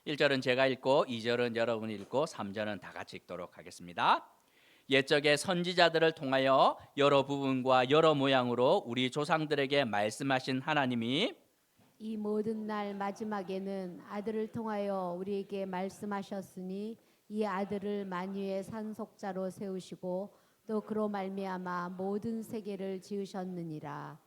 1절은 제가 읽고 2절은 여러분이 읽고 3절은 다 같이 읽도록 하겠습니다. 옛적의 선지자들을 통하여 여러 부분과 여러 모양으로 우리 조상들에게 말씀하신 하나님이 이 모든 날 마지막에는 아들을 통하여 우리에게 말씀하셨으니 이 아들을 만유의 산속자로 세우시고 또 그로 말미암아 모든 세계를 지으셨느니라.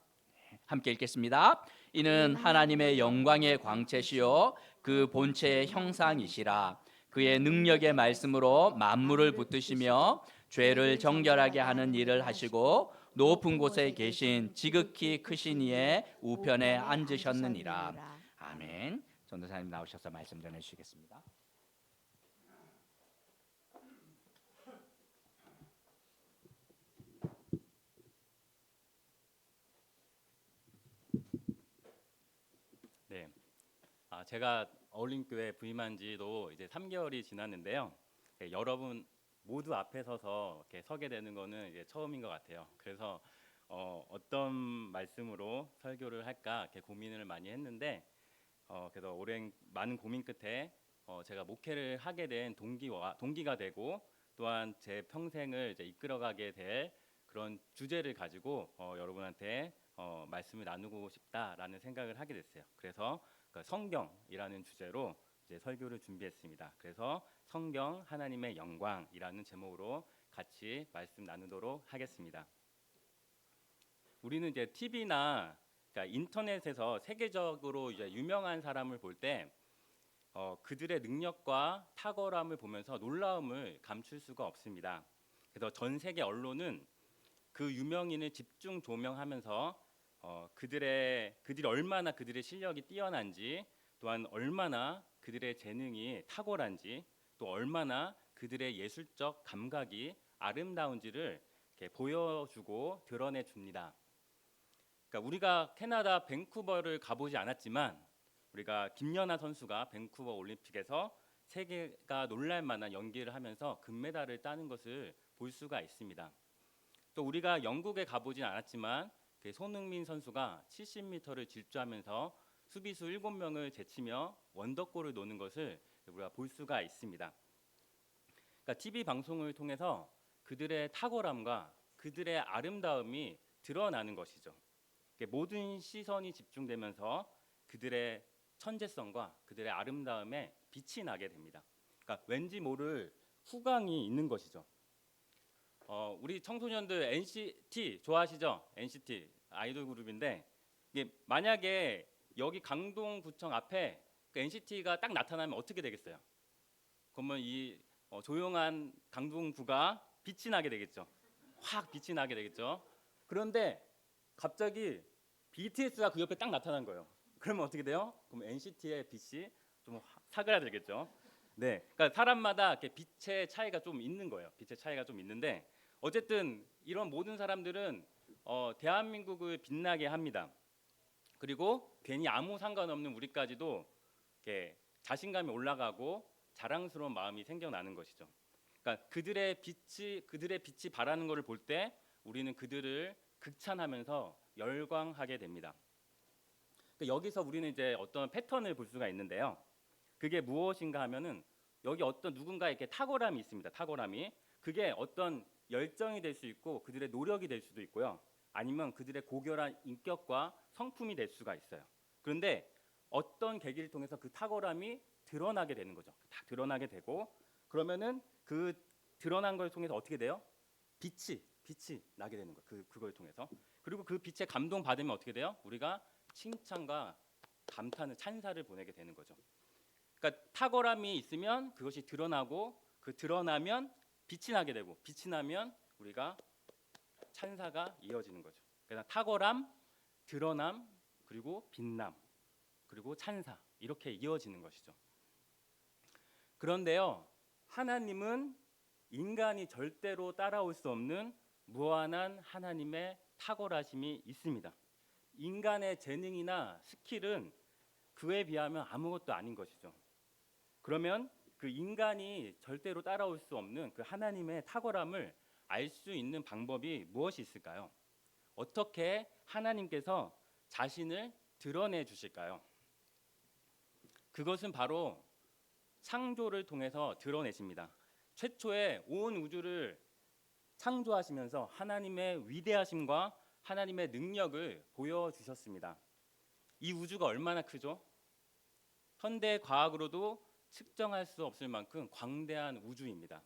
함께 읽겠습니다. 이는 하나님의 영광의 광채시요 그 본체의 형상이시라. 그의 능력의 말씀으로 만물을 붙드시며 죄를 정결하게 하는 일을 하시고 높은 곳에 계신 지극히 크신 이의 우편에 앉으셨느니라. 아멘. 전도사님 나오셔서 말씀 전해 주시겠습니다. 네, 제가 어울림교회 부임한 지도 이제 3개월이 지났는데요. 네, 여러분 모두 앞에 서서 이렇게 서게 되는 거는 이제 처음인 것 같아요. 그래서 어떤 말씀으로 설교를 할까 이렇게 고민을 많이 했는데 그래서 오랜 많은 고민 끝에 제가 목회를 하게 된 동기가 되고 또한 제 평생을 이제 이끌어가게 될 그런 주제를 가지고 여러분한테 말씀을 나누고 싶다라는 생각을 하게 됐어요. 그래서 그 성경이라는 주제로 이제 설교를 준비했습니다. 그래서 성경 하나님의 영광이라는 제목으로 같이 말씀 나누도록 하겠습니다. 우리는 이제 TV나 그러니까 인터넷에서 세계적으로 이제 유명한 사람을 볼 때 그들의 능력과 탁월함을 보면서 놀라움을 감출 수가 없습니다. 그래서 전 세계 언론은 그 유명인을 집중 조명하면서 그들이 얼마나 그들의 실력이 뛰어난지, 또한 얼마나 그들의 재능이 탁월한지, 또 얼마나 그들의 예술적 감각이 아름다운지를 이렇게 보여주고 드러내 줍니다. 그러니까 우리가 캐나다 밴쿠버를 가보지 않았지만 우리가 김연아 선수가 밴쿠버 올림픽에서 세계가 놀랄 만한 연기를 하면서 금메달을 따는 것을 볼 수가 있습니다. 또 우리가 영국에 가보진 않았지만 그 손흥민 선수가 70m를 질주하면서 수비수 7명을 제치며 원더골을 노는 것을 우리가 볼 수가 있습니다. 그러니까 TV 방송을 통해서 그들의 탁월함과 그들의 아름다움이 드러나는 것이죠. 모든 시선이 집중되면서 그들의 천재성과 그들의 아름다움에 빛이 나게 됩니다. 그러니까 왠지 모를 후광이 있는 것이죠. 우리 청소년들 NCT 좋아하시죠? NCT 아이돌 그룹인데 이게 만약에 여기 강동구청 앞에 그 NCT가 딱 나타나면 어떻게 되겠어요? 그러면 이 조용한 강동구가 빛이 나게 되겠죠. 확 빛이 나게 되겠죠. 그런데 갑자기 BTS가 그 옆에 딱 나타난 거예요. 그러면 어떻게 돼요? 그럼 NCT의 빛이 좀 사그라들겠죠. 네, 그러니까 사람마다 이렇게 빛의 차이가 좀 있는 거예요. 빛의 차이가 좀 있는데 어쨌든 이런 모든 사람들은 대한민국을 빛나게 합니다. 그리고 괜히 아무 상관없는 우리까지도 이렇게 자신감이 올라가고 자랑스러운 마음이 생겨나는 것이죠. 그러니까 그들의 빛이 바라는 것을 볼 때 우리는 그들을 극찬하면서 열광하게 됩니다. 그러니까 여기서 우리는 이제 어떤 패턴을 볼 수가 있는데요. 그게 무엇인가 하면은 여기 어떤 누군가에게 탁월함이 있습니다. 탁월함이 그게 어떤 열정이 될 수 있고 그들의 노력이 될 수도 있고요. 아니면 그들의 고결한 인격과 성품이 될 수가 있어요. 그런데 어떤 계기를 통해서 그 탁월함이 드러나게 되는 거죠. 다 드러나게 되고 그러면은 그 드러난 걸 통해서 어떻게 돼요? 빛이 나게 되는 거예요. 그걸 통해서. 그리고 그 빛에 감동 받으면 어떻게 돼요? 우리가 칭찬과 감탄을 찬사를 보내게 되는 거죠. 그러니까 탁월함이 있으면 그것이 드러나고 그 드러나면 빛이 나게 되고 빛이 나면 우리가 찬사가 이어지는 거죠. 그래서 탁월함, 드러남, 그리고 빛남, 그리고 찬사 이렇게 이어지는 것이죠. 그런데요, 하나님은 인간이 절대로 따라올 수 없는 무한한 하나님의 탁월하심이 있습니다. 인간의 재능이나 스킬은 그에 비하면 아무것도 아닌 것이죠. 그러면 그 인간이 절대로 따라올 수 없는 그 하나님의 탁월함을 알 수 있는 방법이 무엇이 있을까요? 어떻게 하나님께서 자신을 드러내 주실까요? 그것은 바로 창조를 통해서 드러내십니다. 최초에 온 우주를 창조하시면서 하나님의 위대하심과 하나님의 능력을 보여주셨습니다. 이 우주가 얼마나 크죠? 현대 과학으로도 측정할 수 없을 만큼 광대한 우주입니다.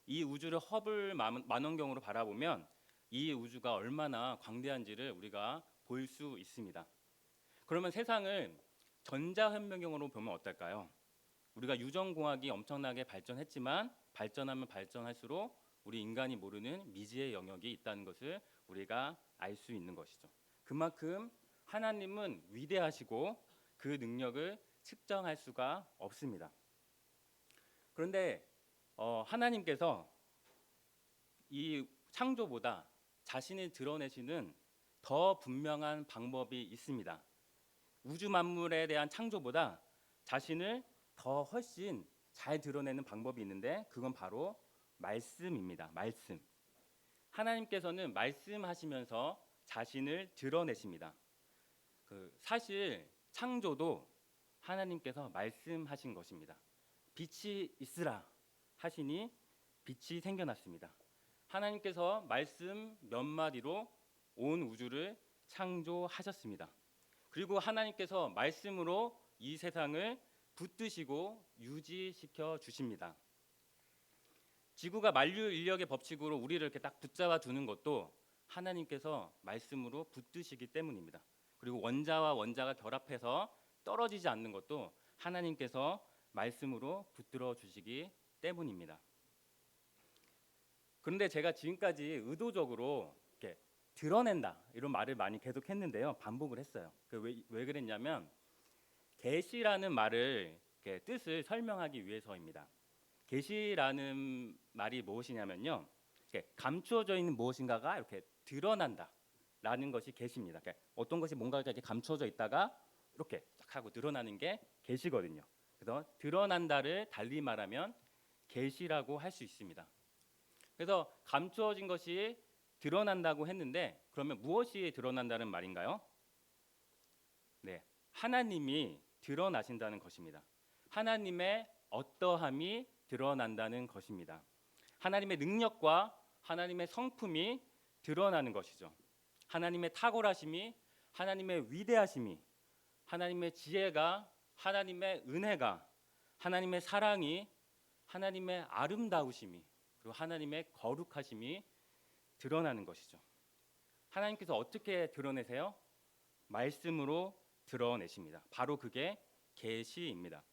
이 우주를 허블 망원경으로 바라보면 이 우주가 얼마나 광대한지를 우리가 볼 수 있습니다. 그러면 세상을 전자현미경으로 보면 어떨까요? 우리가 유전공학이 엄청나게 발전했지만 발전하면 발전할수록 우리 인간이 모르는 미지의 영역이 있다는 것을 우리가 알 수 있는 것이죠. 그만큼 하나님은 위대하시고 그 능력을 측정할 수가 없습니다. 그런데 하나님께서 이 창조보다 자신을 드러내시는 더 분명한 방법이 있습니다. 우주 만물에 대한 창조보다 자신을 더 훨씬 잘 드러내는 방법이 있는데 그건 바로 말씀입니다. 말씀. 하나님께서는 말씀하시면서 자신을 드러내십니다. 사실 창조도 하나님께서 말씀하신 것입니다. 빛이 있으라 하시니 빛이 생겨났습니다. 하나님께서 말씀 몇 마디로 온 우주를 창조하셨습니다. 그리고 하나님께서 말씀으로 이 세상을 붙드시고 유지시켜 주십니다. 지구가 만류 인력의 법칙으로 우리를 이렇게 딱 붙잡아 두는 것도 하나님께서 말씀으로 붙드시기 때문입니다. 그리고 원자와 원자가 결합해서 떨어지지 않는 것도 하나님께서 말씀으로 붙들어 주시기 때문입니다. 그런데 제가 지금까지 의도적으로 이렇게 드러낸다 이런 말을 많이 계속했는데요, 반복을 했어요. 왜 그랬냐면 계시라는 말을 이렇게 뜻을 설명하기 위해서입니다. 계시라는 말이 무엇이냐면요, 이렇게 감추어져 있는 무엇인가가 이렇게 드러난다라는 것이 계시입니다. 그러니까 어떤 것이 뭔가 이렇게 감추어져 있다가 이렇게 딱 하고 드러나는 게 계시거든요. 그래서 드러난다를 달리 말하면 계시라고 할 수 있습니다. 그래서 감추어진 것이 드러난다고 했는데 그러면 무엇이 드러난다는 말인가요? 네, 하나님이 드러나신다는 것입니다. 하나님의 어떠함이 드러난다는 것입니다. 하나님의 능력과 하나님의 성품이 드러나는 것이죠. 하나님의 탁월하심이, 하나님의 위대하심이, 하나님의 지혜가, 하나님의 은혜가, 하나님의 사랑이, 하나님의 아름다우심이, 그리고 하나님의 거룩하심이 드러나는 것이죠. 하나님께서 어떻게 드러내세요? 말씀으로 드러내십니다. 바로 그게 계시입니다.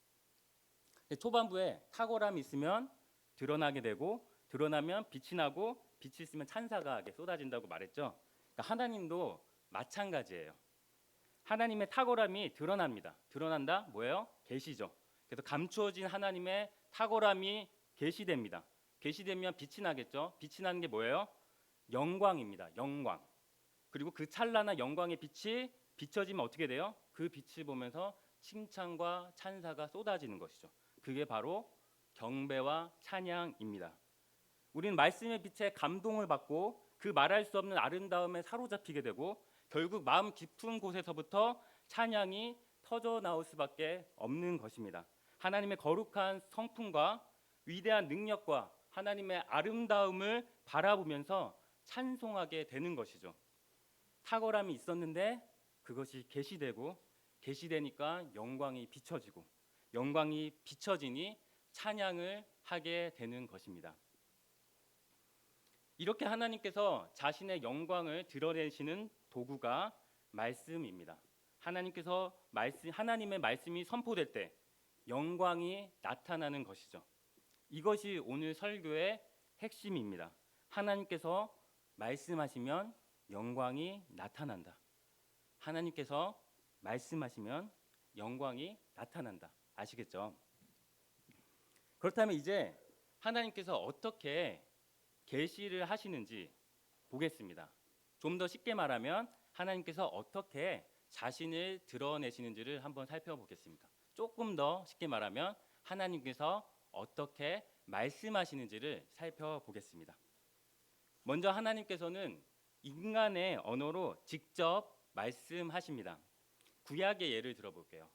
초반부에 탁월함이 있으면 드러나게 되고, 드러나면 빛이 나고, 빛이 있으면 찬사가 쏟아진다고 말했죠. 그러니까 하나님도 마찬가지예요. 하나님의 탁월함이 드러납니다. 드러난다? 뭐예요? 계시죠. 그래서 감추어진 하나님의 탁월함이 계시됩니다. 계시되면 빛이 나겠죠. 빛이 나는 게 뭐예요? 영광입니다. 영광. 그리고 그 찬란한 영광의 빛이 비춰지면 어떻게 돼요? 그 빛을 보면서 칭찬과 찬사가 쏟아지는 것이죠. 그게 바로 경배와 찬양입니다. 우리는 말씀의 빛에 감동을 받고 그 말할 수 없는 아름다움에 사로잡히게 되고 결국 마음 깊은 곳에서부터 찬양이 터져 나올 수밖에 없는 것입니다. 하나님의 거룩한 성품과 위대한 능력과 하나님의 아름다움을 바라보면서 찬송하게 되는 것이죠. 탁월함이 있었는데 그것이 계시되고 계시되니까 영광이 비춰지고 영광이 비춰지니 찬양을 하게 되는 것입니다. 이렇게 하나님께서 자신의 영광을 드러내시는 도구가 말씀입니다. 하나님께서 하나님의 말씀이 선포될 때 영광이 나타나는 것이죠. 이것이 오늘 설교의 핵심입니다. 하나님께서 말씀하시면 영광이 나타난다. 하나님께서 말씀하시면 영광이 나타난다. 아시겠죠? 그렇다면 이제 하나님께서 어떻게 계시를 하시는지 보겠습니다. 좀 더 쉽게 말하면 하나님께서 어떻게 자신을 드러내시는지를 한번 살펴보겠습니다. 조금 더 쉽게 말하면 하나님께서 어떻게 말씀하시는지를 살펴보겠습니다. 먼저 하나님께서는 인간의 언어로 직접 말씀하십니다. 구약의 예를 들어볼게요.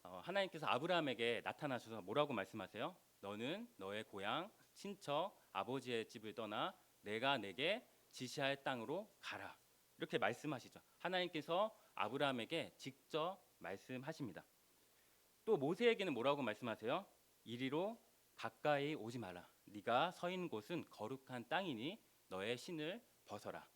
하나님께서 아브라함에게 나타나셔서 뭐라고 말씀하세요? 너는 너의 고향, 친척, 아버지의 집을 떠나 내가 내게 지시할 땅으로 가라. 이렇게 말씀하시죠. 하나님께서 아브라함에게 직접 말씀하십니다. 또 모세에게는 뭐라고 말씀하세요? 이리로 가까이 오지 마라. 네가 서 있는 곳은 거룩한 땅이니 너의 신을 벗어라.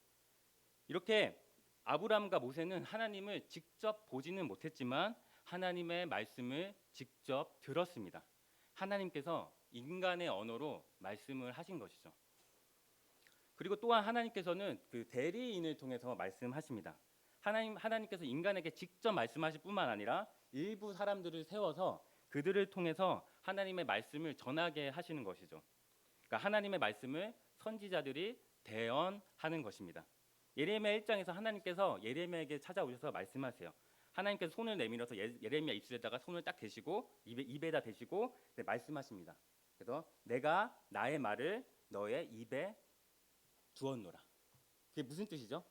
이렇게 아브라함과 모세는 하나님을 직접 보지는 못했지만 하나님의 말씀을 직접 들었습니다. 하나님께서 인간의 언어로 말씀을 하신 것이죠. 그리고 또한 하나님께서는 그 대리인을 통해서 말씀하십니다. 하나님께서 인간에게 직접 말씀하실 뿐만 아니라 일부 사람들을 세워서 그들을 통해서 하나님의 말씀을 전하게 하시는 것이죠. 그러니까 하나님의 말씀을 선지자들이 대언하는 것입니다. 예레미야 1장에서 하나님께서 예레미야에게 찾아오셔서 말씀하세요. 하나님께서 손을 내밀어서 예레미야 입술에다가 손을 딱 대시고 입에다 대시고 말씀하십니다. 그래서 내가 나의 말을 너의 입에 두었노라. 그게 무슨 뜻이죠?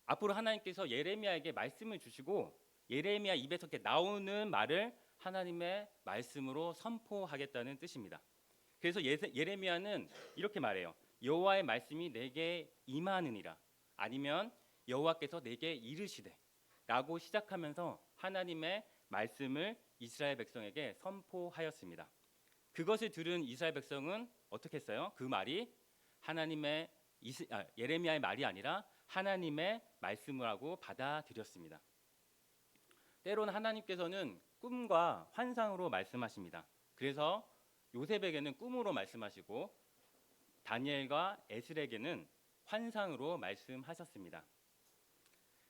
앞으로 하나님께서 예레미야에게 말씀을 주시고 예레미야 입에서 이렇게 나오는 말을 하나님의 말씀으로 선포하겠다는 뜻입니다. 그래서 예레미야는 이렇게 말해요. 여호와의 말씀이 내게 임하느니라. 아니면 여호와께서 내게 이르시되 라고 시작하면서 하나님의 말씀을 이스라엘 백성에게 선포하였습니다. 그것을 들은 이스라엘 백성은 어떻게 했어요? 그 말이 예레미야의 말이 아니라 하나님의 말씀이라고 받아들였습니다. 때로는 하나님께서는 꿈과 환상으로 말씀하십니다. 그래서 요셉에게는 꿈으로 말씀하시고 다니엘과 에스겔에게는 환상으로 말씀하셨습니다.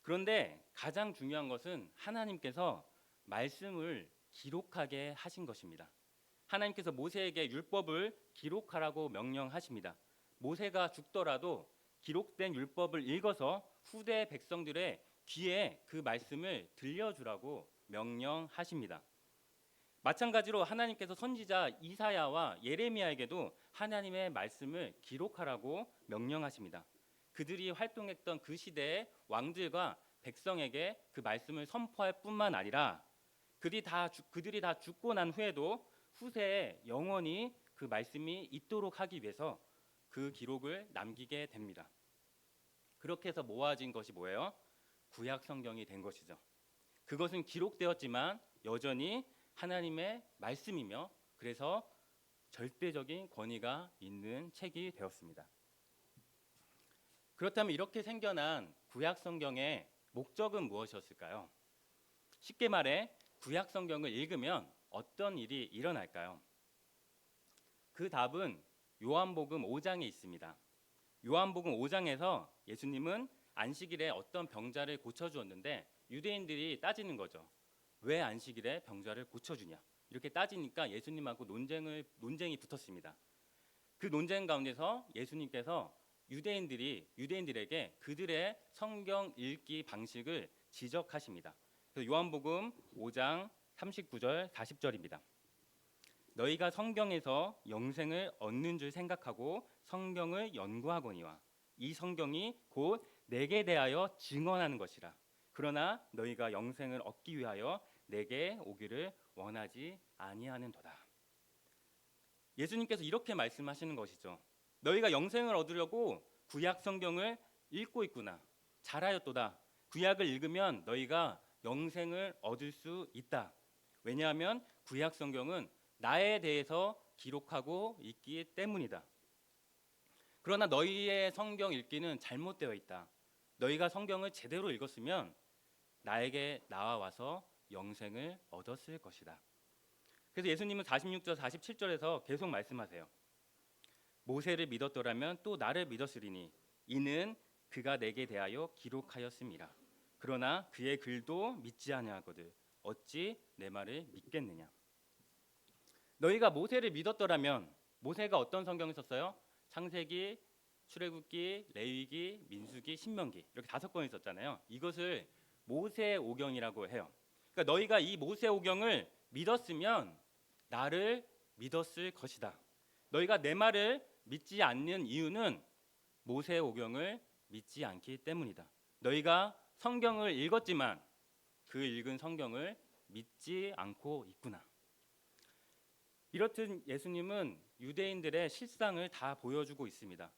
그런데 가장 중요한 것은 하나님께서 말씀을 기록하게 하신 것입니다. 하나님께서 모세에게 율법을 기록하라고 명령하십니다. 모세가 죽더라도 기록된 율법을 읽어서 후대 백성들의 귀에 그 말씀을 들려주라고 명령하십니다. 마찬가지로 하나님께서 선지자 이사야와 예레미야에게도 하나님의 말씀을 기록하라고 명령하십니다. 그들이 활동했던 그 시대의 왕들과 백성에게 그 말씀을 선포할 뿐만 아니라 그들이 다 죽고 난 후에도 후세에 영원히 그 말씀이 있도록 하기 위해서 그 기록을 남기게 됩니다. 그렇게 해서 모아진 것이 뭐예요? 구약 성경이 된 것이죠. 그것은 기록되었지만 여전히 하나님의 말씀이며 그래서 절대적인 권위가 있는 책이 되었습니다. 그렇다면 이렇게 생겨난 구약 성경의 목적은 무엇이었을까요? 쉽게 말해 구약 성경을 읽으면 어떤 일이 일어날까요? 그 답은 요한복음 5장에 있습니다. 요한복음 5장에서 예수님은 안식일에 어떤 병자를 고쳐주었는데 유대인들이 따지는 거죠. 왜 안식일에 병자를 고쳐주냐? 이렇게 따지니까 예수님하고 논쟁이 붙었습니다. 그 논쟁 가운데서 예수님께서 유대인들에게 그들의 성경 읽기 방식을 지적하십니다. 그래서 요한복음 5장 39절 40절입니다. 너희가 성경에서 영생을 얻는 줄 생각하고 성경을 연구하거니와 이 성경이 곧 내게 대하여 증언하는 것이라. 그러나 너희가 영생을 얻기 위하여 내게 오기를 원하지 아니하는도다. 예수님께서 이렇게 말씀하시는 것이죠. 너희가 영생을 얻으려고 구약 성경을 읽고 있구나. 잘하였도다. 구약을 읽으면 너희가 영생을 얻을 수 있다. 왜냐하면 구약 성경은 나에 대해서 기록하고 있기 때문이다. 그러나 너희의 성경 읽기는 잘못되어 있다. 너희가 성경을 제대로 읽었으면 나에게 나와서 영생을 얻었을 것이다. 그래서 예수님은 46절 47절에서 계속 말씀하세요. 모세를 믿었더라면 또 나를 믿었으리니 이는 그가 내게 대하여 기록하였음이라. 그러나 그의 글도 믿지 아니하거든 어찌 내 말을 믿겠느냐. 너희가 모세를 믿었더라면 모세가 어떤 성경을 썼어요? 창세기, 출애굽기, 레위기, 민수기, 신명기 이렇게 5권을 썼잖아요. 이것을 모세오경이라고 해요. 그러니까 너희가 이 모세오경을 믿었으면 나를 믿었을 것이다. 너희가 내 말을 믿지 않는 이유는 모세오경을 믿지 않기 때문이다. 너희가 성경을 읽었지만 그 읽은 성경을 믿지 않고 있구나. 이렇듯 예수님은 유대인들의 실상을 다 보여주고 있습니다.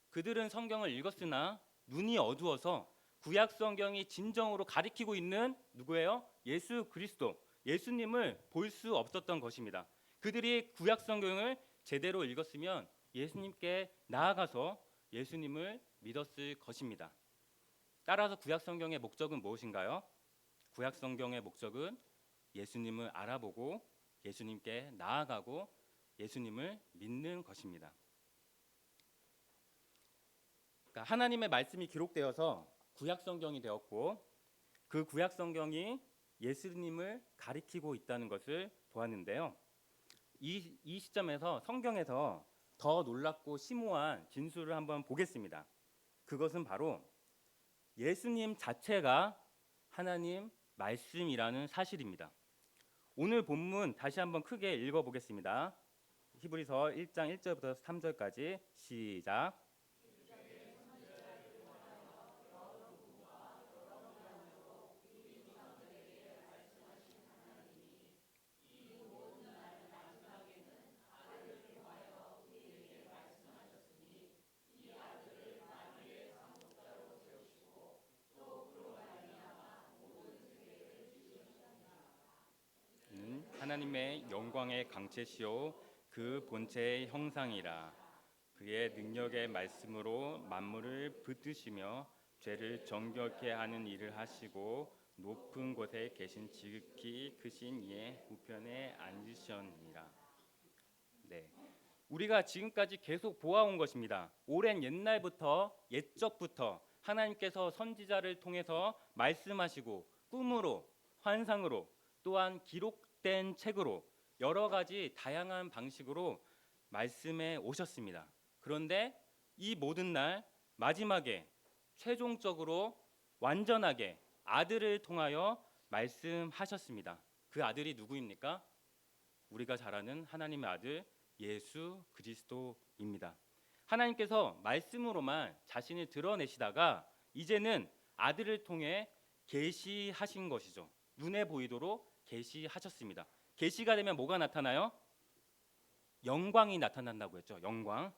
그들은 성경을 읽었으나 눈이 어두워서 구약 성경이 진정으로 가리키고 있는 누구예요? 예수 그리스도, 예수님을 볼 수 없었던 것입니다. 그들이 구약 성경을 제대로 읽었으면 예수님께 나아가서 예수님을 믿었을 것입니다. 따라서 구약 성경의 목적은 무엇인가요? 구약 성경의 목적은 예수님을 알아보고 예수님께 나아가고 예수님을 믿는 것입니다. 그러니까 하나님의 말씀이 기록되어서 구약 성경이 되었고 그 구약 성경이 예수님을 가리키고 있다는 것을 보았는데요. 이 시점에서 성경에서 더 놀랍고 심오한 진술을 한번 보겠습니다. 그것은 바로 예수님 자체가 하나님 말씀이라는 사실입니다. 오늘 본문 다시 한번 크게 읽어보겠습니다. 히브리서 1장 1절부터 3절까지 시작. 하나님의 영광의 광채시요 그 본체의 형상이라. 그의 능력의 말씀으로 만물을 붙드시며 죄를 정결케 하는 일을 하시고 높은 곳에 계신 지극히 크신 이의 우편에 앉으셨느니라. 네, 우리가 지금까지 계속 보아온 것입니다. 오랜 옛날부터 옛적부터 하나님께서 선지자를 통해서 말씀하시고 꿈으로 환상으로 또한 기록된 책으로 여러 가지 다양한 방식으로 말씀해 오셨습니다. 그런데 이 모든 날 마지막에 최종적으로 완전하게 아들을 통하여 말씀하셨습니다. 그 아들이 누구입니까? 우리가 잘 아는 하나님의 아들 예수 그리스도입니다. 하나님께서 말씀으로만 자신을 드러내시다가 이제는 아들을 통해 계시하신 것이죠. 눈에 보이도록 계시하셨습니다. 계시가 되면 뭐가 나타나요? 영광이 나타난다고 했죠. 영광.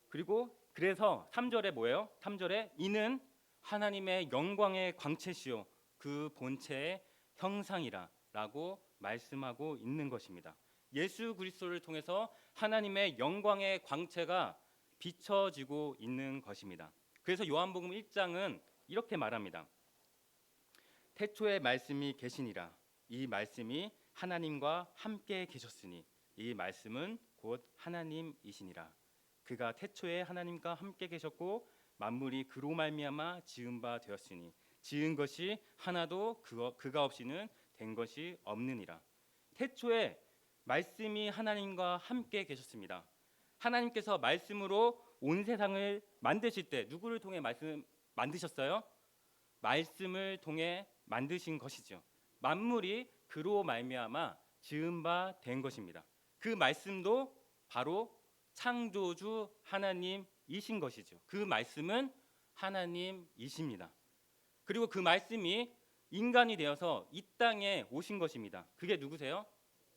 그리고 그래서 3절에 뭐예요? 3절에 이는 하나님의 영광의 광채시요 그 본체의 형상이라 라고 말씀하고 있는 것입니다. 예수 그리스도를 통해서 하나님의 영광의 광채가 비춰지고 있는 것입니다. 그래서 요한복음 1장은 이렇게 말합니다. 태초에 말씀이 계시니라. 이 말씀이 하나님과 함께 계셨으니 이 말씀은 곧 하나님이시니라. 그가 태초에 하나님과 함께 계셨고 만물이 그로 말미암아 지은 바 되었으니 지은 것이 하나도 그가 없이는 된 것이 없느니라. 태초에 말씀이 하나님과 함께 계셨습니다. 하나님께서 말씀으로 온 세상을 만드실 때 누구를 통해 말씀 만드셨어요? 말씀을 통해 만드신 것이죠. 만물이 그로 말미암아 지은 바 된 것입니다. 그 말씀도 바로 창조주 하나님이신 것이죠. 그 말씀은 하나님이십니다. 그리고 그 말씀이 인간이 되어서 이 땅에 오신 것입니다. 그게 누구세요?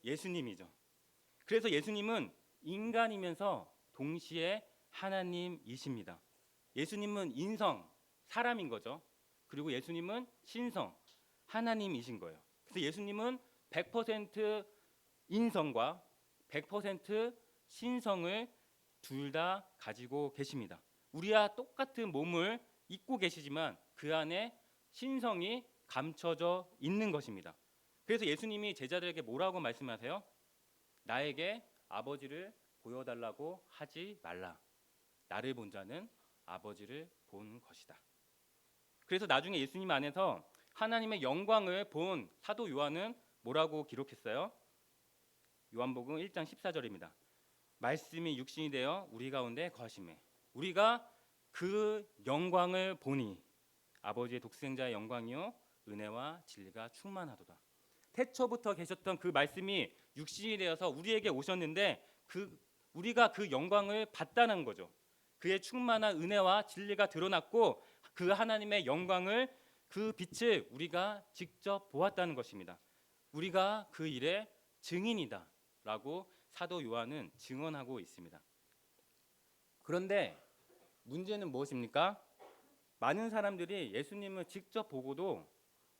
예수님이죠. 그래서 예수님은 인간이면서 동시에 하나님이십니다. 예수님은 인성, 사람인 거죠. 그리고 예수님은 신성, 하나님이신 거예요. 그래서 예수님은 100% 인성과 100% 신성을 둘 다 가지고 계십니다. 우리와 똑같은 몸을 입고 계시지만 그 안에 신성이 감춰져 있는 것입니다. 그래서 예수님이 제자들에게 뭐라고 말씀하세요? 나에게 아버지를 보여달라고 하지 말라. 나를 본 자는 아버지를 본 것이다. 그래서 나중에 예수님 안에서 하나님의 영광을 본 사도 요한은 뭐라고 기록했어요? 요한복음 1장 14절입니다. 말씀이 육신이 되어 우리 가운데 거하심에 우리가 그 영광을 보니 아버지의 독생자의 영광이요 은혜와 진리가 충만하도다. 태초부터 계셨던 그 말씀이 육신이 되어서 우리에게 오셨는데 우리가 그 영광을 봤다는 거죠. 그의 충만한 은혜와 진리가 드러났고 그 하나님의 영광을 그 빛을 우리가 직접 보았다는 것입니다. 우리가 그 일의 증인이다라고 사도 요한은 증언하고 있습니다. 그런데 문제는 무엇입니까? 많은 사람들이 예수님을 직접 보고도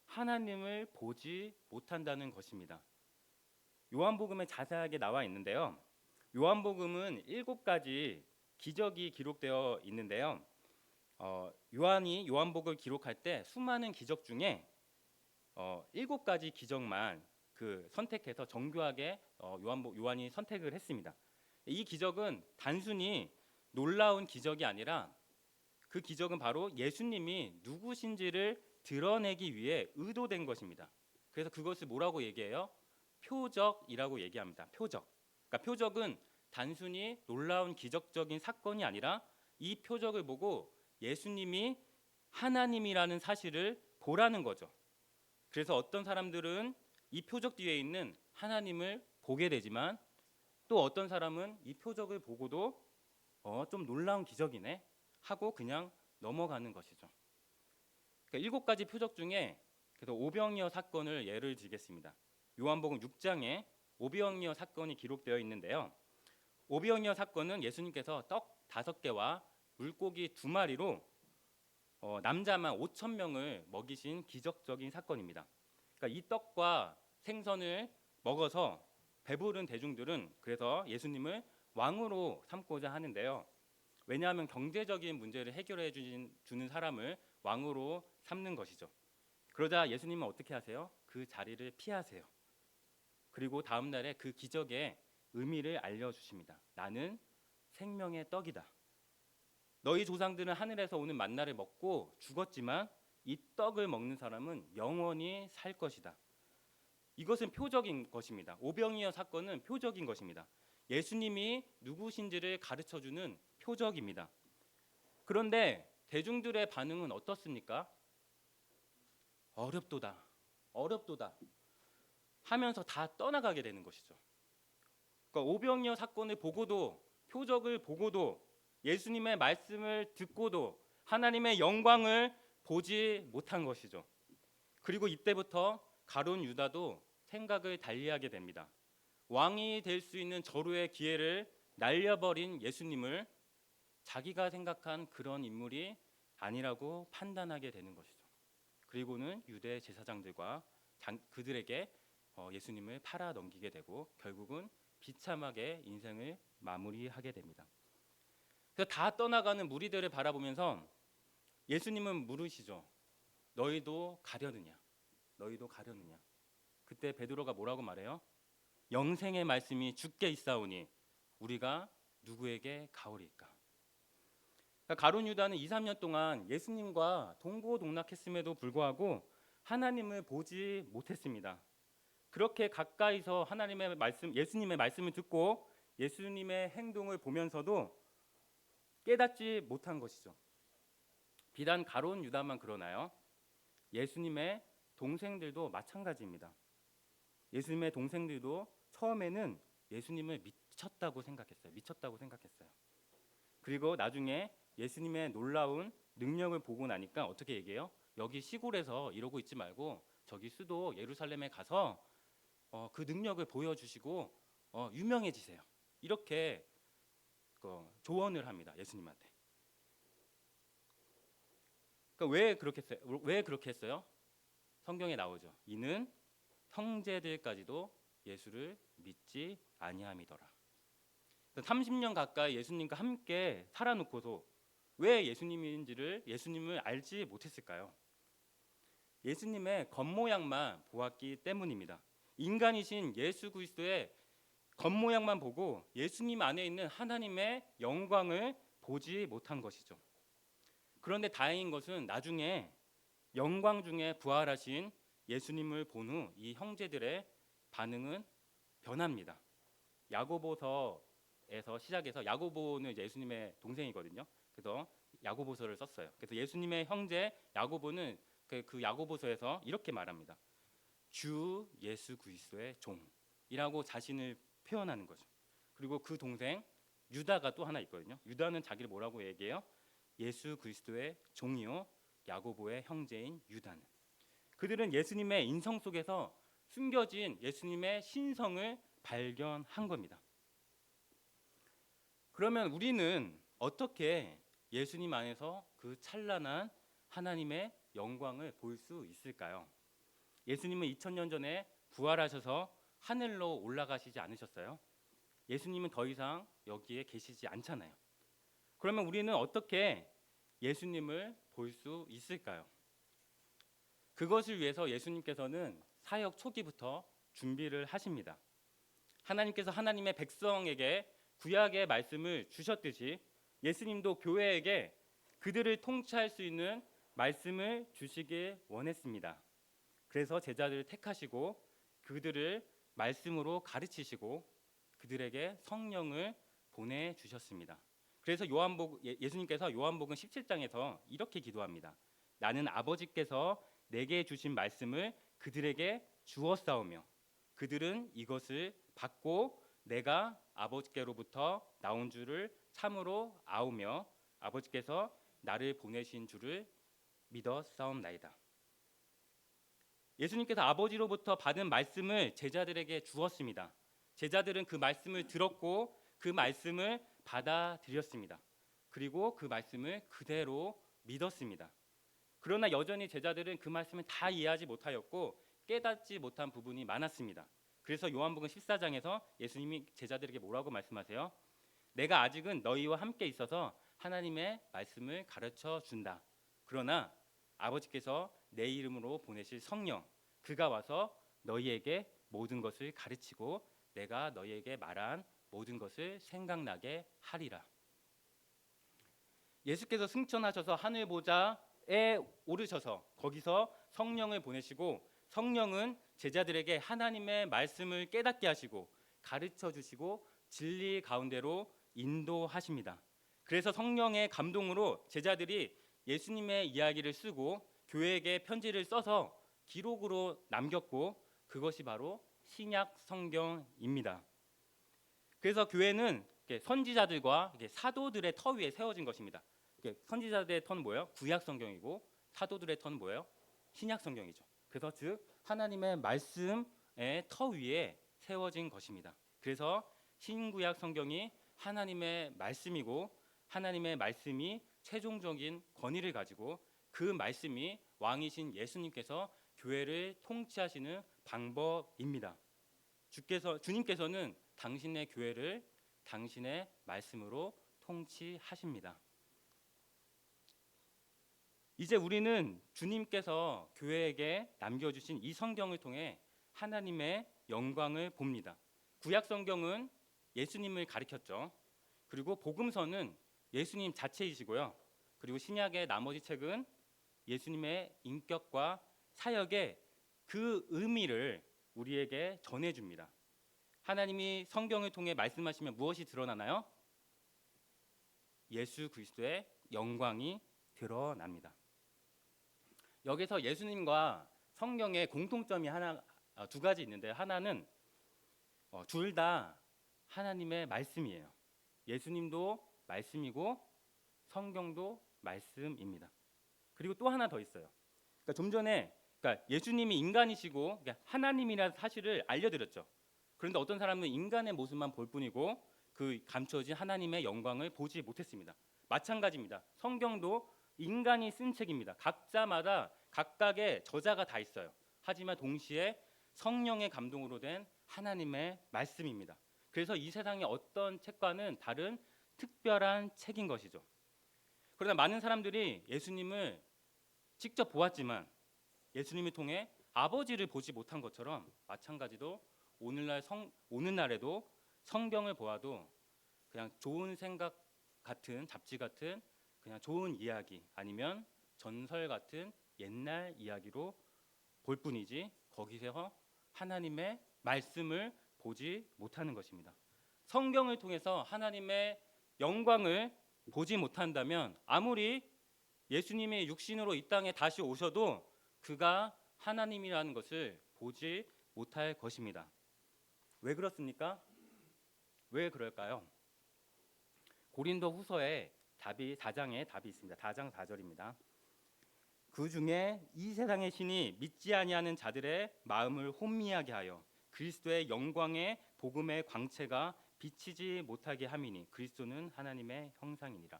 하나님을 보지 못한다는 것입니다. 요한복음에 자세하게 나와 있는데요. 요한복음은 7가지 기적이 기록되어 있는데요. 요한이 요한복음을 기록할 때 수많은 기적 중에 7가지 기적만 선택해서 정교하게 요한이 선택을 했습니다. 이 기적은 단순히 놀라운 기적이 아니라 그 기적은 바로 예수님이 누구신지를 드러내기 위해 의도된 것입니다. 그래서 그것을 뭐라고 얘기해요? 표적이라고 얘기합니다. 표적. 그러니까 표적은 단순히 놀라운 기적적인 사건이 아니라 이 표적을 보고 예수님이 하나님이라는 사실을 보라는 거죠. 그래서 어떤 사람들은 이 표적 뒤에 있는 하나님을 보게 되지만 또 어떤 사람은 이 표적을 보고도 좀 놀라운 기적이네 하고 그냥 넘어가는 것이죠. 그러니까 7가지 표적 중에 그래서 오병이어 사건을 예를 들겠습니다. 요한복음 6장에 오병이어 사건이 기록되어 있는데요. 오병이어 사건은 예수님께서 떡 5개와 물고기 2마리로 남자만 5,000명을 먹이신 기적적인 사건입니다. 그러니까 이 떡과 생선을 먹어서 배부른 대중들은 그래서 예수님을 왕으로 삼고자 하는데요. 왜냐하면 경제적인 문제를 해결해 주는 사람을 왕으로 삼는 것이죠. 그러자 예수님은 어떻게 하세요? 그 자리를 피하세요. 그리고 다음 날에 그 기적의 의미를 알려주십니다. 나는 생명의 떡이다. 너희 조상들은 하늘에서 오는 만나를 먹고 죽었지만 이 떡을 먹는 사람은 영원히 살 것이다. 이것은 표적인 것입니다. 오병이어 사건은 표적인 것입니다. 예수님이 누구신지를 가르쳐주는 표적입니다. 그런데 대중들의 반응은 어떻습니까? 어렵도다, 어렵도다 하면서 다 떠나가게 되는 것이죠. 그러니까 오병이어 사건을 보고도 표적을 보고도 예수님의 말씀을 듣고도 하나님의 영광을 보지 못한 것이죠. 그리고 이때부터 가룟 유다도 생각을 달리하게 됩니다. 왕이 될 수 있는 절호의 기회를 날려버린 예수님을 자기가 생각한 그런 인물이 아니라고 판단하게 되는 것이죠. 그리고는 유대 제사장들과 그들에게 예수님을 팔아 넘기게 되고 결국은 비참하게 인생을 마무리하게 됩니다. 그래서 다 떠나가는 무리들을 바라보면서 예수님은 물으시죠. 너희도 가려느냐? 너희도 가려느냐? 그때 베드로가 뭐라고 말해요? 영생의 말씀이 주께 있사오니 우리가 누구에게 가오리까? 그러니까 가룟 유다는 2, 3년 동안 예수님과 동고동락했음에도 불구하고 하나님을 보지 못했습니다. 그렇게 가까이서 하나님의 말씀, 예수님의 말씀을 듣고 예수님의 행동을 보면서도 깨닫지 못한 것이죠. 비단 가룟 유다만 그러나요? 예수님의 동생들도 마찬가지입니다. 예수님의 동생들도 처음에는 예수님을 미쳤다고 생각했어요. 그리고 나중에 예수님의 놀라운 능력을 보고 나니까 어떻게 얘기해요? 여기 시골에서 이러고 있지 말고 저기 수도 예루살렘에 가서 그 능력을 보여주시고 유명해지세요. 이렇게 조언을 합니다. 예수님한테. 그러니까 왜 그렇게 했어요? 성경에 나오죠. 이는 형제들까지도 예수를 믿지 아니함이더라. 30년 가까이 예수님과 함께 살아놓고도 왜 예수님을 알지 못했을까요? 예수님의 겉모양만 보았기 때문입니다. 인간이신 예수 그리스도의 겉모양만 보고 예수님 안에 있는 하나님의 영광을 보지 못한 것이죠. 그런데 다행인 것은 나중에 영광 중에 부활하신 예수님을 본 후 이 형제들의 반응은 변합니다. 야고보서에서 시작해서 야고보는 예수님의 동생이거든요. 그래서 야고보서를 썼어요. 그래서 예수님의 형제 야고보는 그 야고보서에서 이렇게 말합니다. 주 예수 그리스도의 종이라고 자신을 표현하는 거죠. 그리고 그 동생 유다가 또 하나 있거든요. 유다는 자기를 뭐라고 얘기해요? 예수 그리스도의 종이요 야고보의 형제인 유다는. 그들은 예수님의 인성 속에서 숨겨진 예수님의 신성을 발견한 겁니다. 그러면 우리는 어떻게 예수님 안에서 그 찬란한 하나님의 영광을 볼 수 있을까요? 예수님은 2000년 전에 부활하셔서 하늘로 올라가시지 않으셨어요? 예수님은 더 이상 여기에 계시지 않잖아요. 그러면 우리는 어떻게 예수님을 볼 수 있을까요? 그것을 위해서 예수님께서는 사역 초기부터 준비를 하십니다. 하나님께서 하나님의 백성에게 구약의 말씀을 주셨듯이 예수님도 교회에게 그들을 통치할 수 있는 말씀을 주시길 원했습니다. 그래서 제자들을 택하시고 그들을 말씀으로 가르치시고 그들에게 성령을 보내주셨습니다. 그래서 예수님께서 요한복음 17장에서 이렇게 기도합니다. 나는 아버지께서 내게 주신 말씀을 그들에게 주었사오며 그들은 이것을 받고 내가 아버지께로부터 나온 줄을 참으로 아오며 아버지께서 나를 보내신 줄을 믿었사옵나이다. 예수님께서 아버지로부터 받은 말씀을 제자들에게 주었습니다. 제자들은 그 말씀을 들었고 그 말씀을 받아들였습니다. 그리고 그 말씀을 그대로 믿었습니다. 그러나 여전히 제자들은 그 말씀을 다 이해하지 못하였고 깨닫지 못한 부분이 많았습니다. 그래서 요한복음 14장에서 예수님이 제자들에게 뭐라고 말씀하세요? 내가 아직은 너희와 함께 있어서 하나님의 말씀을 가르쳐 준다. 그러나 아버지께서 내 이름으로 보내실 성령 그가 와서 너희에게 모든 것을 가르치고 내가 너희에게 말한 모든 것을 생각나게 하리라. 예수께서 승천하셔서 하늘 보좌에 오르셔서 거기서 성령을 보내시고 성령은 제자들에게 하나님의 말씀을 깨닫게 하시고 가르쳐 주시고 진리 가운데로 인도하십니다. 그래서 성령의 감동으로 제자들이 예수님의 이야기를 쓰고 교회에게 편지를 써서 기록으로 남겼고 그것이 바로 신약 성경입니다. 그래서 교회는 선지자들과 사도들의 터 위에 세워진 것입니다. 선지자들의 터는 뭐예요? 구약 성경이고 사도들의 터는 뭐예요? 신약 성경이죠. 그래서 즉 하나님의 말씀의 터 위에 세워진 것입니다. 그래서 신구약 성경이 하나님의 말씀이고 하나님의 말씀이 최종적인 권위를 가지고 그 말씀이 왕이신 예수님께서 교회를 통치하시는 방법입니다. 주님께서는 당신의 교회를 당신의 말씀으로 통치하십니다. 이제 우리는 주님께서 교회에게 남겨주신 이 성경을 통해 하나님의 영광을 봅니다. 구약 성경은 예수님을 가리켰죠. 그리고 복음서는 예수님 자체이시고요. 그리고 신약의 나머지 책은 예수님의 인격과 사역의 그 의미를 우리에게 전해줍니다. 하나님이 성경을 통해 말씀하시면 무엇이 드러나나요? 예수 그리스도의 영광이 드러납니다. 여기서 예수님과 성경의 공통점이 두 가지 있는데 하나는 둘 다 하나님의 말씀이에요. 예수님도 말씀이고 성경도 말씀입니다. 그리고 또 하나 더 있어요. 좀 전에 예수님이 인간이시고 하나님이라는 사실을 알려드렸죠. 그런데 어떤 사람은 인간의 모습만 볼 뿐이고 그 감춰진 하나님의 영광을 보지 못했습니다. 마찬가지입니다. 성경도 인간이 쓴 책입니다. 각자마다 각각의 저자가 다 있어요. 하지만 동시에 성령의 감동으로 된 하나님의 말씀입니다. 그래서 이 세상의 어떤 책과는 다른 특별한 책인 것이죠. 그러나 많은 사람들이 예수님을 직접 보았지만 예수님을 통해 아버지를 보지 못한 것처럼 마찬가지로 오늘날에도 성경을 보아도 그냥 좋은 생각 같은 잡지 같은 그냥 좋은 이야기 아니면 전설 같은 옛날 이야기로 볼 뿐이지 거기서 하나님의 말씀을 보지 못하는 것입니다. 성경을 통해서 하나님의 영광을 보지 못한다면 아무리 예수님이 육신으로 이 땅에 다시 오셔도 그가 하나님이라는 것을 보지 못할 것입니다. 왜 그렇습니까? 왜 그럴까요? 고린도 후서에 4장에 답이 있습니다. 4장 4절입니다. 그 중에 이 세상의 신이 믿지 아니하는 자들의 마음을 혼미하게 하여 그리스도의 영광의 복음의 광채가 비치지 못하게 함이니 그리스도는 하나님의 형상이니라.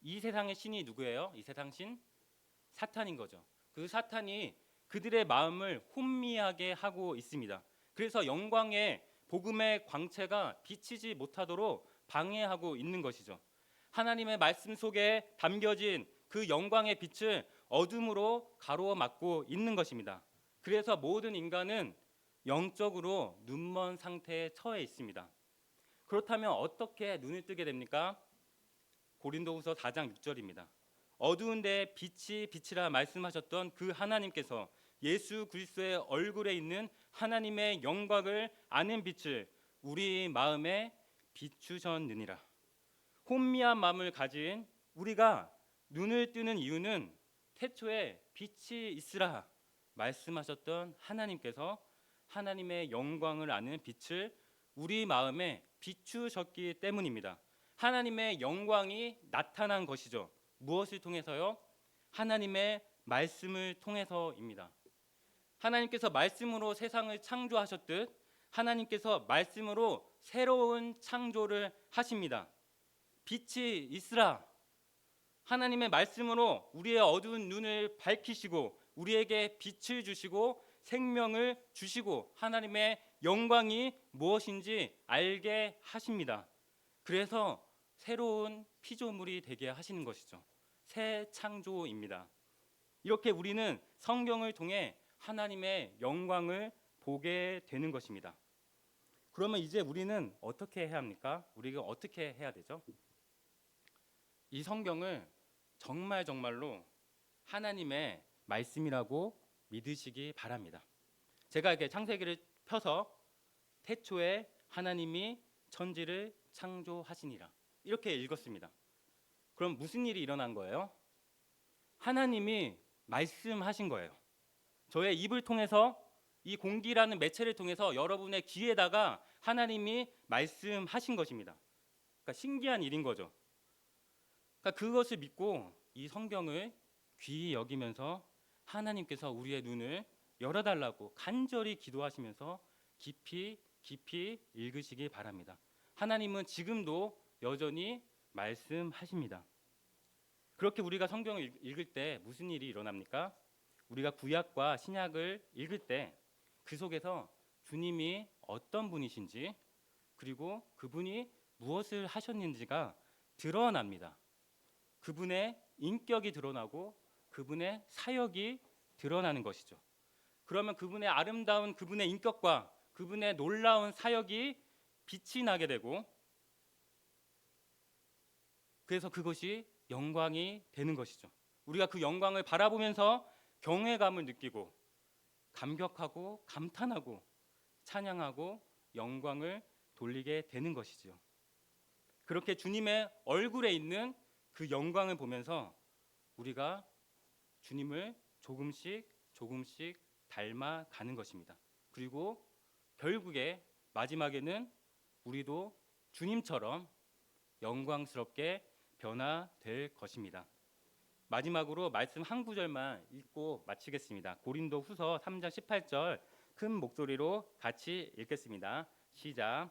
이 세상의 신이 누구예요? 이 세상 신? 사탄인 거죠. 그 사탄이 그들의 마음을 혼미하게 하고 있습니다. 그래서 영광의 복음의 광채가 비치지 못하도록 방해하고 있는 것이죠. 하나님의 말씀 속에 담겨진 그 영광의 빛을 어둠으로 가로막고 있는 것입니다. 그래서 모든 인간은 영적으로 눈먼 상태에 처해 있습니다. 그렇다면 어떻게 눈을 뜨게 됩니까? 고린도후서 4장 6절입니다. 어두운 데 빛이 빛이라 말씀하셨던 그 하나님께서 예수 그리스도의 얼굴에 있는 하나님의 영광을 아는 빛을 우리 마음에 비추셨느니라. 혼미한 마음을 가진 우리가 눈을 뜨는 이유는 태초에 빛이 있으라 말씀하셨던 하나님께서 하나님의 영광을 아는 빛을 우리 마음에 비추셨기 때문입니다. 하나님의 영광이 나타난 것이죠. 무엇을 통해서요? 하나님의 말씀을 통해서입니다. 하나님께서 말씀으로 세상을 창조하셨듯 하나님께서 말씀으로 새로운 창조를 하십니다. 빛이 있으라. 하나님의 말씀으로 우리의 어두운 눈을 밝히시고 우리에게 빛을 주시고 생명을 주시고 하나님의 영광이 무엇인지 알게 하십니다. 그래서 새로운 피조물이 되게 하시는 것이죠. 새 창조입니다. 이렇게 우리는 성경을 통해 하나님의 영광을 보게 되는 것입니다. 그러면 이제 우리는 어떻게 해야 합니까? 우리가 어떻게 해야 되죠? 이 성경을 정말로 하나님의 말씀이라고 믿으시기 바랍니다. 제가 이렇게 창세기를 펴서 태초에 하나님이 천지를 창조하시니라 이렇게 읽었습니다. 그럼 무슨 일이 일어난 거예요? 하나님이 말씀하신 거예요. 저의 입을 통해서 이 공기라는 매체를 통해서 여러분의 귀에다가 하나님이 말씀하신 것입니다. 그러니까 신기한 일인 거죠. 그러니까 그것을 믿고 이 성경을 귀히 여기면서 하나님께서 우리의 눈을 열어달라고 간절히 기도하시면서 깊이 읽으시기 바랍니다. 하나님은 지금도 여전히 말씀하십니다. 그렇게 우리가 성경을 읽을 때 무슨 일이 일어납니까? 우리가 구약과 신약을 읽을 때 그 속에서 주님이 어떤 분이신지 그리고 그분이 무엇을 하셨는지가 드러납니다. 그분의 인격이 드러나고 그분의 사역이 드러나는 것이죠. 그러면 그분의 아름다운 그분의 인격과 그분의 놀라운 사역이 빛이 나게 되고 그래서 그것이 영광이 되는 것이죠. 우리가 그 영광을 바라보면서 경외감을 느끼고 감격하고 감탄하고 찬양하고 영광을 돌리게 되는 것이죠. 그렇게 주님의 얼굴에 있는 그 영광을 보면서 우리가 주님을 조금씩 닮아가는 것입니다. 그리고 결국에 마지막에는 우리도 주님처럼 영광스럽게 변화될 것입니다. 마지막으로 말씀 한 구절만 읽고 마치겠습니다. 고린도후서 3장 18절 큰 목소리로 같이 읽겠습니다. 시작.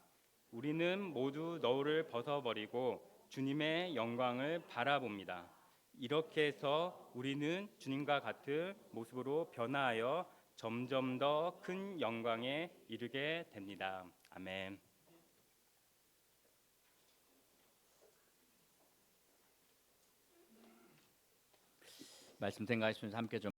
우리는 모두 너울을 벗어버리고 주님의 영광을 바라봅니다. 이렇게 해서 우리는 주님과 같은 모습으로 변화하여 점점 더 큰 영광에 이르게 됩니다. 아멘. 말씀 생각하시면서 함께 좀